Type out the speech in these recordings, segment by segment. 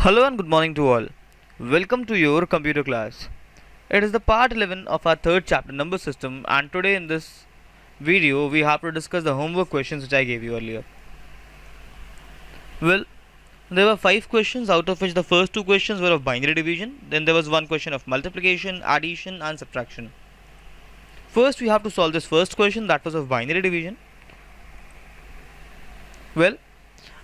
Hello and good morning to all. Welcome to your computer class. It is the part 11 of our third chapter number system, and today in this video we have to discuss the homework questions which I gave you earlier. Well, there were 5 questions, out of which the first 2 questions were of binary division, then there was one question of multiplication, addition and subtraction. First we have to solve this first question, that was of binary division. Well,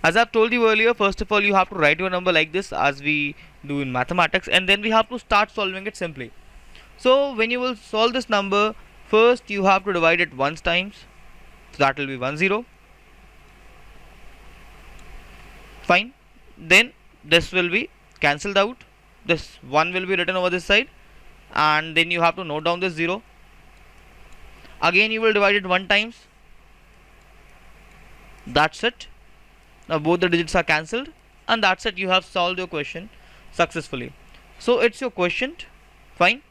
as I've told you earlier, first of all you have to write your number like this as we do in mathematics, and then we have to start solving it simply. So when you will solve this number, first you have to divide it once times, so that will be 10. Fine. Then this will be cancelled out, this 1 will be written over this side, and then you have to note down this 0. Again you will divide it 1 times, that's it. Now both the digits are cancelled, and that's it, you have solved your question successfully. So it's your quotient. Fine,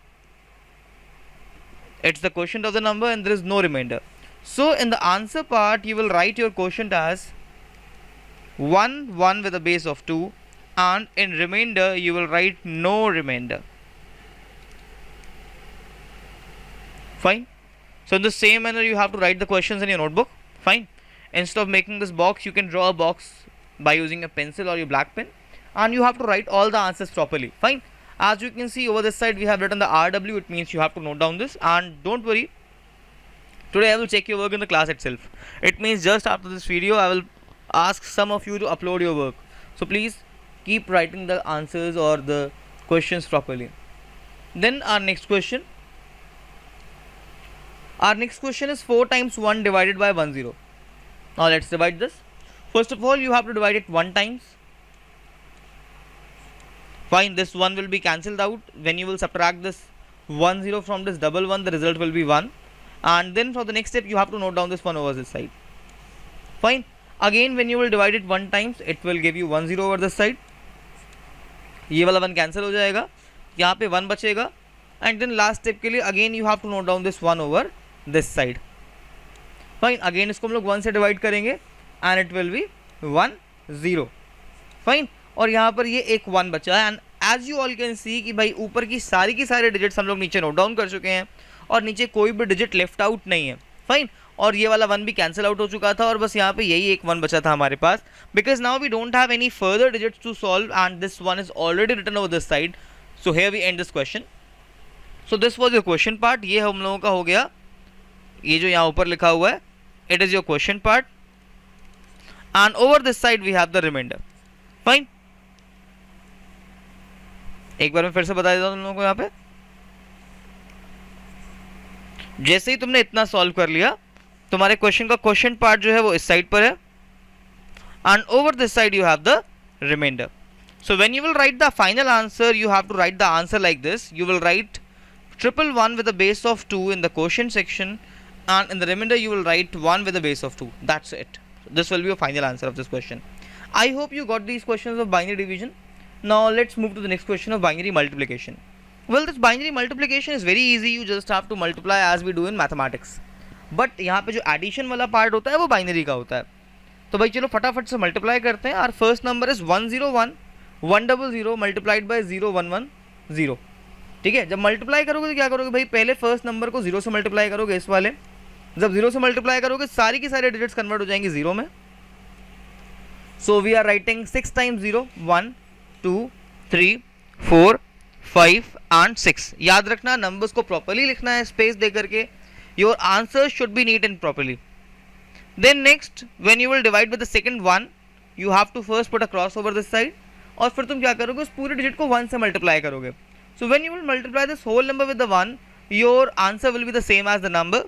it's the quotient of the number and there is no remainder. So in the answer part you will write your quotient as 1 with a base of 2, and in remainder you will write no remainder. Fine. So in the same manner you have to write the questions in your notebook. Fine. Instead of making this box, you can draw a box by using a pencil or your black pen, and you have to write all the answers properly. Fine. As you can see over this side we have written the RW, it means you have to note down this, and don't worry, today I will check your work in the class itself. It means just after this video I will ask some of you to upload your work, so please keep writing the answers or the questions properly. Then our next question is 4 times 1 divided by 10. Now let's divide this. First of all you have to divide it 1 times. Fine, this 1 will be cancelled out. When you will subtract this 10 from this double 1, the result will be 1, and then for the next step you have to note down this 1 over this side. Fine. Again when you will divide it 1 times, it will give you 10 over this side. ये वाला 1 cancel हो जाएगा, यहाँ पे 1 बचेगा, and then last step के लिए again you have to note down this 1 over this side. Fine, again इसको हम लोग 1 से डिवाइड करेंगे and it will be 1 0. Fine, और यहाँ पर ये एक 1 बचा है, and as you all can see कि भाई ऊपर की सारे डिजिट्स हम लोग नीचे नोट डाउन कर चुके हैं और नीचे कोई भी डिजिट लेफ्ट आउट नहीं है. फाइन, और ये वाला 1 भी कैंसिल आउट हो चुका था और बस यहाँ पे यही एक 1 बचा था हमारे पास, because now we don't have any further digits to solve and this 1 is already written over this side. So here we end this question. So this was your question part. ये हम लोगों का हो गया, ये जो यहाँ ऊपर लिखा हुआ है, it is your question part, and over this side we have the remainder. Fine. एक बार मैं फिर से बता देता हूँ तुम लोगों को. यहाँ पे जैसे ही तुमने इतना सॉल्व कर लिया, तुम्हारे क्वेश्चन का क्वेश्चन पार्ट जो है वो इस साइड पर है, and over this side you have the remainder. So when you will write the final answer, you have to write the answer like this. You will write 111 with a base of 2 in the quotient section, and in the remainder you will write 1 with a base of 2. That's it. This will be your final answer of this question. I hope you got these questions of binary division. Now let's move to the next question of binary multiplication. Well, this binary multiplication is very easy. You just have to multiply as we do in mathematics. But यहाँ पे जो addition वाला part होता है वो binary का होता है. तो भाई चलो फटाफट से multiply करते हैं. Our first number is 101 100 multiplied by 0110. ठीक है, जब मल्टीप्लाई करोगे तो क्या करोगे भाई, पहले फर्स्ट नंबर को 0 से मल्टीप्लाई करोगे इस वाले, जब 0 से मल्टीप्लाई करोगे सारी की सारी डिजिट्स कन्वर्ट हो जाएंगे 0 में. So we are writing 6 times 0, 1 2 3 4 5 and 6. याद रखना नंबर्स को प्रॉपर्ली लिखना है स्पेस दे करके. Your answer should be neat and properly. Then next when you will divide with the second 1, you have to first put a cross over this side, और फिर तुम क्या करोगे, उस पूरे डिजिट को 1 से मल्टीप्लाई करोगे. So when you will multiply this whole number with the 1, your answer will be the same as the number.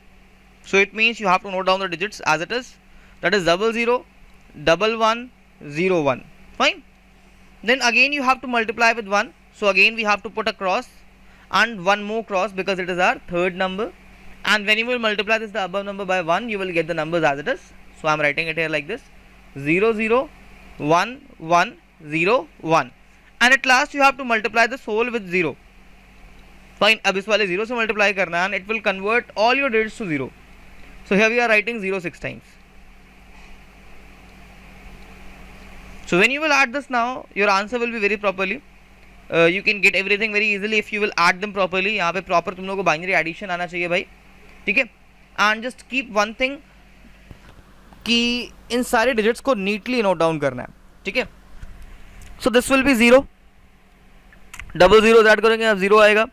So it means you have to note down the digits as it is. That is 00 11 01. Fine. Then again you have to multiply with 1. So again we have to put a cross and one more cross because it is our third number. And when you will multiply this the above number by 1, you will get the numbers as it is. So I am writing it here like this: 00 1 1 0 1. And at last you have to multiply this whole with 0. Fine, अब इस वाले 0 से multiply करना है and it will convert all your digits to 0. So here we are writing 0 6 times. So when you will add this now, your answer will be very properly. You can get everything very easily if you will add them properly. यहाँ पे proper तुम लोगों को binary addition आना चाहिए भाई, ठीक है. And just keep one thing कि इन सारे डिजिट्स को नीटली नोट डाउन करना है, ठीक है. So this will be 0, double zero add करेंगे आप 0 आएगा,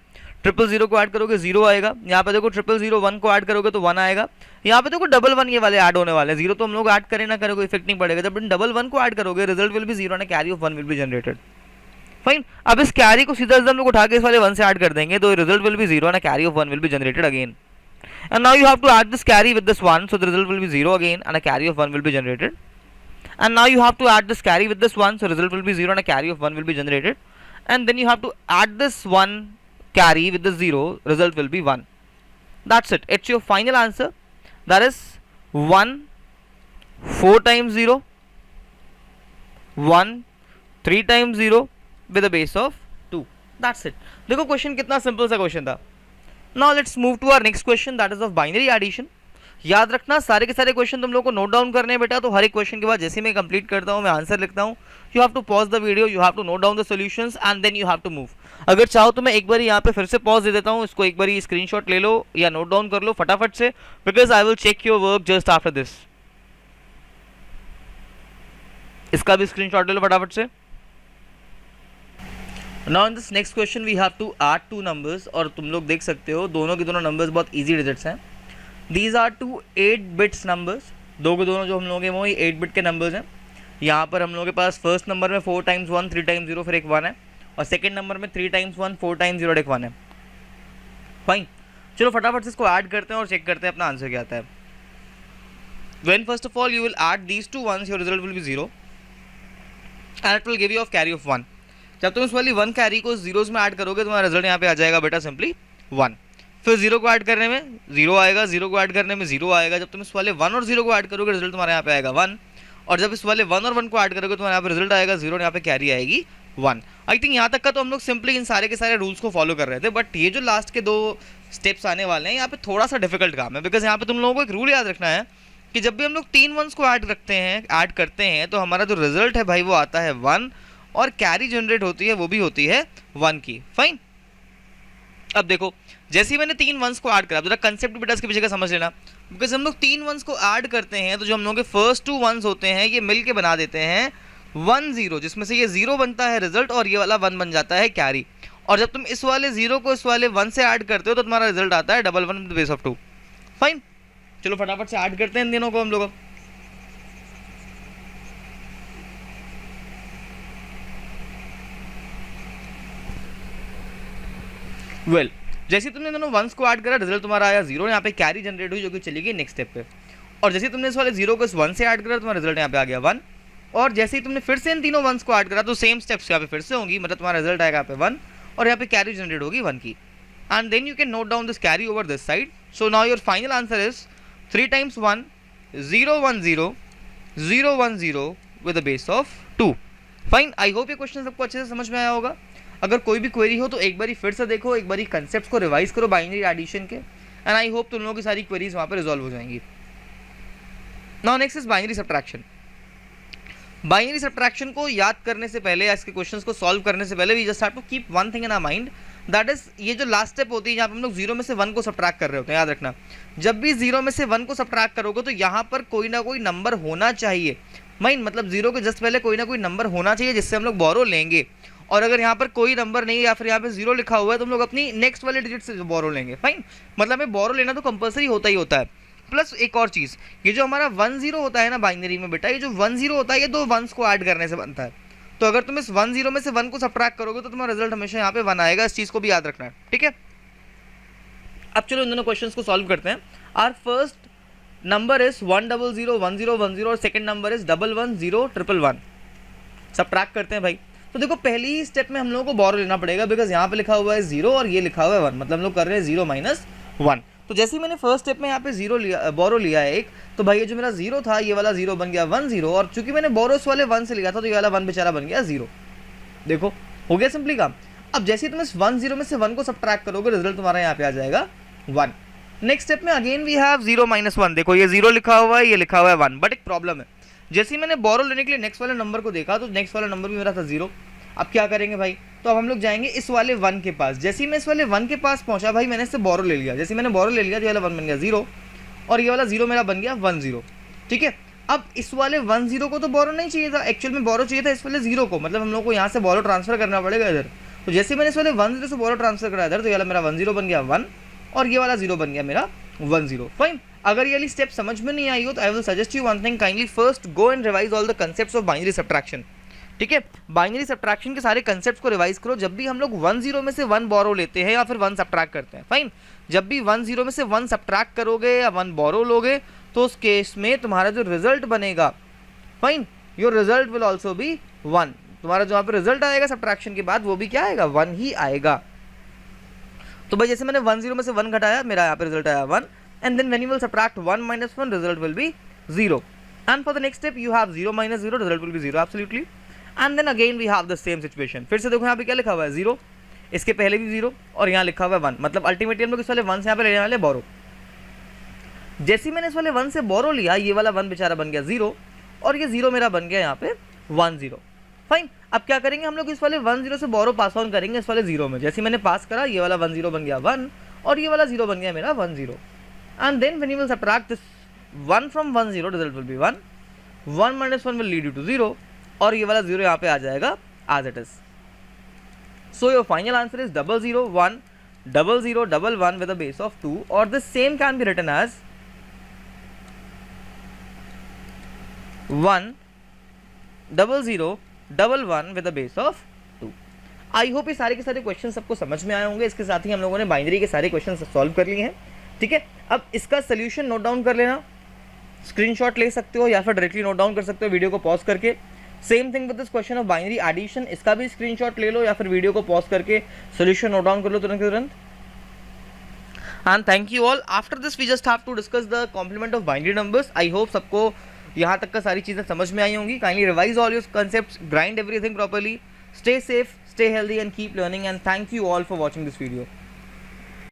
ट्रिपल जीरो को ऐड करोगे 0 आएगा. यहाँ पे देखो ट्रिपल जीरो 1 को ऐड करोगे तो 1 आएगा. यहाँ पे देखो डबल 1 ये वाले ऐड होने वाले हैं. 0 तो हम लोग ऐड करें ना करें कोई इफेक्ट नहीं पड़ेगा. जब डबल 1 को ऐड करोगे result will be 0 and carry off 1 will be generated. Fine. अब इस कैरी को सीधा हम लोग उठा के इस वाले 1 से ऐड कर देंगे तो result will be 0 and carry off 1 will be generated again. And now you have to add this carry with this 1, so the result will be 0 again and a carry of 1 will be generated. And now you have to add this carry with this 1, so result will be 0 and a carry of 1 will be generated. And then you have to add this 1 carry with the 0, result will be 1. That's it. It's your final answer. That is 1 4 times 0, 1 3 times 0 with a base of 2. That's it. देखो question कितना simple सा question था. Now let's move to our next question, that is of binary addition. याद रखना सारे के सारे question तुम लोग को नोट डाउन करने हैं बेटा. तो हर एक क्वेश्चन के बाद जैसे मैं कंप्लीट करता हूँ मैं आंसर लिखता हूँ. You have to pause the video, you have to note down the solutions and then you have to move. अगर चाहो तो मैं एक बार यहाँ पे फिर से पॉज दे देता हूँ, इसको एक बार स्क्रीनशॉट ले लो या नोट डाउन कर लो फटाफट से, because I will check your work just after this. इसका भी स्क्रीनशॉट ले लो फटाफट से. Now in this next question we have to add two numbers और तुम लोग देख सकते हो दोनों के दोनों numbers बहुत easy digits हैं. These are two 8 bits numbers. दो के दोनों जो हम लोग हैं वो 8 bit के numbers हैं. यहाँ पर हम लोगों के पास फर्स्ट नंबर में 4 times 1 3 times 0 फिर एक 1 है और सेकंड नंबर में 3 times 1 4 times 0 एक 1 है. फाइन. चलो फटाफट से इसको ऐड करते हैं और चेक करते हैं अपना आंसर क्या आता है. When first of all you will add these two ones, your result will be 0 and it will give you of carry of 1. जब तुम इस वाली 1 कैरी को जीरोस में ऐड करोगे तुम्हारा रिजल्ट यहाँ पे आ जाएगा बेटा सिंपली 1. फिर 0 को ऐड करने में 0 आएगा, 0 को ऐड करने में 0 आएगा. जब तुम इस वाले 1 और 0 को ऐड करोगे रिजल्ट तुम्हारे यहाँ पे आएगा 1. और जब इस वाले 1 और 1 को ऐड करोगे तुम्हारे यहाँ पे रिजल्ट आएगा 0 और यहाँ पे कैरी आएगी 1. आई थिंक यहाँ तक का तो हम लोग सिंपली इन सारे के सारे रूल्स को फॉलो कर रहे थे. बट ये जो लास्ट के 2 स्टेप्स आने वाले हैं यहाँ पे थोड़ा सा डिफिकल्ट काम है, बिकॉज यहाँ पे तुम लोगों को एक रूल याद रखना है कि जब भी हम लोग 3 1s को ऐड करते हैं तो हमारा जो रिजल्ट है भाई वो आता है 1 और कैरी जनरेट होती है वो भी होती है 1 की. फाइन. अब देखो जैसे ही मैंने 3 1s को ऐड करा, जरा कंसेप्ट बेटा इसके पीछे का समझ लेना, बिकॉज हम लोग 3 1s को ऐड करते हैं तो जो हम लोग के फर्स्ट 2 1s होते हैं ये मिल के बना देते हैं 1 0, जिसमें से ये 0 बनता है रिजल्ट और ये वाला 1 बन जाता है कैरी. और जब तुम इस वाले 0 को इस वाले 1 से ऐड करते हो तो तुम्हारा रिजल्ट आता है 1 1 बेस ऑफ 2. फाइन. चलो फटाफट से ऐड करते हैं इन दोनों को हम लोग. वेल जैसे तुमने दोनों 1s को ऐड करा रिजल्ट तुम्हारा आया 0, यहाँ पे कैरी जनरेट हुई जो कि चली गई नेक्स्ट स्टेप पे. और जैसे तुमने इस वाले 0 को इस 1 से ऐड करा तुम्हारा रिजल्ट यहाँ पे आ गया 1. और जैसे ही तुमने फिर से इन तीनों 1s को ऐड करा तो सेम स्टेप्स यहाँ पे फिर से होंगी, मतलब तुम्हारा रिजल्ट आएगा यहाँ पे 1 और यहाँ पे कैरी जनरेट होगी 1 की. And then you can note down this carry over this side. So now your final answer is 3 times 1 0 1 0 0 1 0 with a base of 2. Fine. I hope ये क्वेश्चन सबको अच्छे से समझ में आया होगा. अगर कोई भी क्वेरी हो तो एक बारी फिर से देखो, एक बारी कंसेप्ट को रिवाइज करो बाइनरी एडिशन के, एंड आई होप तुम लोगों की सारी क्वेरीज वहाँ पे रिजॉल्व हो जाएंगी. Now next is binary subtraction. Binary subtraction को याद करने से पहले या इसके क्वेश्चंस को सॉल्व करने से पहले we just have to keep one thing in our mind, that is ये जो लास्ट स्टेप होती है जहाँ पे हम लोग 0 में से 1 को सब्ट्रैक्ट कर रहे होते हैं. याद रखना जब भी 0 में से 1 को सब्ट्रैक्ट करोगे तो यहाँ पर कोई ना कोई नंबर होना चाहिए. माइंड मतलब 0 के जस्ट पहले कोई ना कोई नंबर होना चाहिए जिससे हम लोग बोरो लेंगे. और अगर यहाँ पर कोई नंबर नहीं है या फिर यहाँ पे 0 लिखा हुआ है तो हम लोग अपनी नेक्स्ट वाले डिजिट से बोरो लेंगे. फाइन. मतलब हमें बोरो लेना तो कंपलसरी होता ही होता है. प्लस एक और चीज़, ये जो हमारा 1 0 होता है ना बाइनरी में बेटा, ये जो 1 0 होता है ये 2 1s को ऐड करने से बनता है. तो अगर तुम इस 1 0 में से 1 को सब्ट्रैक्ट करोगे तो तुम्हारा रिजल्ट हमेशा यहाँ पे 1 आएगा. इस चीज़ को भी याद रखना है, ठीक है. अब चलो इन दोनों क्वेश्चंस को सॉल्व करते हैं. आवर फर्स्ट नंबर इज 1 0 0 1 0 1 0 और सेकंड नंबर इज 1 1 0 1 1. सब्ट्रैक्ट करते हैं भाई. तो देखो पहली ही स्टेप में हम लोगों को बोरो लेना पड़ेगा, बिकॉज यहाँ पे लिखा हुआ है 0 और ये लिखा हुआ है 1, मतलब हम लोग कर रहे हैं 0 - 1. तो जैसे ही मैंने फर्स्ट स्टेप में यहाँ पे 0 लिया, बोरो लिया है एक, तो भाई ये जो मेरा 0 था ये वाला 0 बन गया 1 0, और चूंकि मैंने बोरोस वाले 1 से लिया था तो ये वाला 1 बेचारा बन गया 0. देखो हो गया सिंपली काम. अब जैसे ही तुम इस 1 0 में से 1 को सब्ट्रैक्ट करोगे रिजल्ट तुम्हारा यहाँ पे आ जाएगा 1. नेक्स्ट स्टेप में अगेन वी हैव 0 - 1. देखो ये 0 लिखा हुआ है, ये लिखा हुआ है 1, बट एक प्रॉब्लम है. जैसे ही मैंने बोरो लेने के लिए नेक्स्ट वाले नंबर को देखा तो नेक्स्ट वाला नंबर भी मेरा था 0। अब क्या करेंगे भाई, तो अब हम लोग जाएंगे इस वाले 1 के पास। जैसे ही मैं इस वाले 1 के पास पहुंचा भाई, मैंने इससे बोरो ले लिया। जैसे मैंने बोरो ले लिया, ये वाला 1 बन गया 0 और ये वाला 0 मेरा बन गया 1 0। ठीक है, अब इस वाले 1 0 को तो बोरो नहीं चाहिए था, एक्चुअल में बोरो चाहिए था इस वाले 0 को, मतलब हम लोग को यहाँ से बोरो ट्रांसफर करना पड़ेगा इधर। तो जैसे मैंने इस वाले 1 0 से बोरो ट्रांसफर करा इधर, तो ये वाला मेरा 1 0 बन गया 1 और ये वाला 0 बन गया मेरा 1 0। फाइन, अगर ये वाली स्टेप समझ में नहीं आई हो तो I will suggest you one thing, kindly first go and revise all the concepts of binary subtraction. ठीक है, बाइनरी सब्ट्रैक्शन के सारे कंसेप्ट्स को रिवाइज करो। जब भी हम लोग 1 0 में से 1 बोरो लेते हैं या फिर 1 सब्ट्रैक्ट करते हैं, फाइन, जब भी 1 0 में से 1 सब्ट्रैक्ट करोगे या 1 बोरो लोगे तो उस केस में तुम्हारा जो रिजल्ट बनेगा, fine, your result will also be 1। तुम्हारा जो यहाँ पे रिजल्ट आएगा सब्ट्रैक्शन के बाद वो भी क्या आएगा, 1 ही आएगा। तो भाई जैसे मैंने 1 0 में से 1 घटाया, मेरा यहाँ पे रिजल्ट आया 1, and then when you will subtract 1 minus 1, result will be 0, and for the next step you have 0 minus 0, result will be 0 absolutely, and then again we have the same situation। फिर से देखो यहाँ पे क्या लिखा हुआ है 0, इसके पहले भी 0 और यहाँ लिखा हुआ है 1, मतलब अल्टीमेटली हम लोग इस वाले 1 से यहाँ पे लेने वाले बोरो। जैसे ही मैंने इस वाले 1 से बोरो लिया, ये वाला 1 बेचारा बन गया 0 और ये 0 मेरा बन गया यहाँ पे 1 0। फाइन, अब क्या करेंगे हम लोग इस वाले 1 0 से बोरो पास ऑन करेंगे इस वाले 0 में। जैसे मैंने पास करा, ये वाला 1 0 बन गया 1 और ये वाला 0 बन गया मेरा 1 0, and then when you will subtract this 1 from 1 0, result will be 1, 1 minus 1 will lead you to 0 और ये वाला 0 यहाँ पे आ जाएगा as it is। So your final answer is 0 0 1 0 0 1 1 with a base of 2, or the same can be written as 1 0 0 1 1 with a base of 2। I hope ये सारे के सारे क्वेश्चन सबको समझ में आए होंगे। इसके साथ ही हम लोगों ने बाइनरी के सारे क्वेश्चन सॉल्व कर लिए हैं। ठीक है, अब इसका सोल्यूशन नोट डाउन कर लेना, स्क्रीनशॉट ले सकते हो या फिर डायरेक्टली नोट डाउन कर सकते हो वीडियो को पॉज करके। Same thing with this question of binary addition, इसका भी स्क्रीनशॉट ले लो या फिर वीडियो को पॉज करके सोल्यूशन नोट डाउन कर लो तुरंत तुरंत। And thank you all. After this we just have to discuss the complement of binary numbers. I hope सबको यहाँ तक का सारी चीज़ें समझ में आई होंगी। Kindly revise all your concepts, grind everything properly, stay safe, stay healthy and keep learning, and thank you all for watching this video.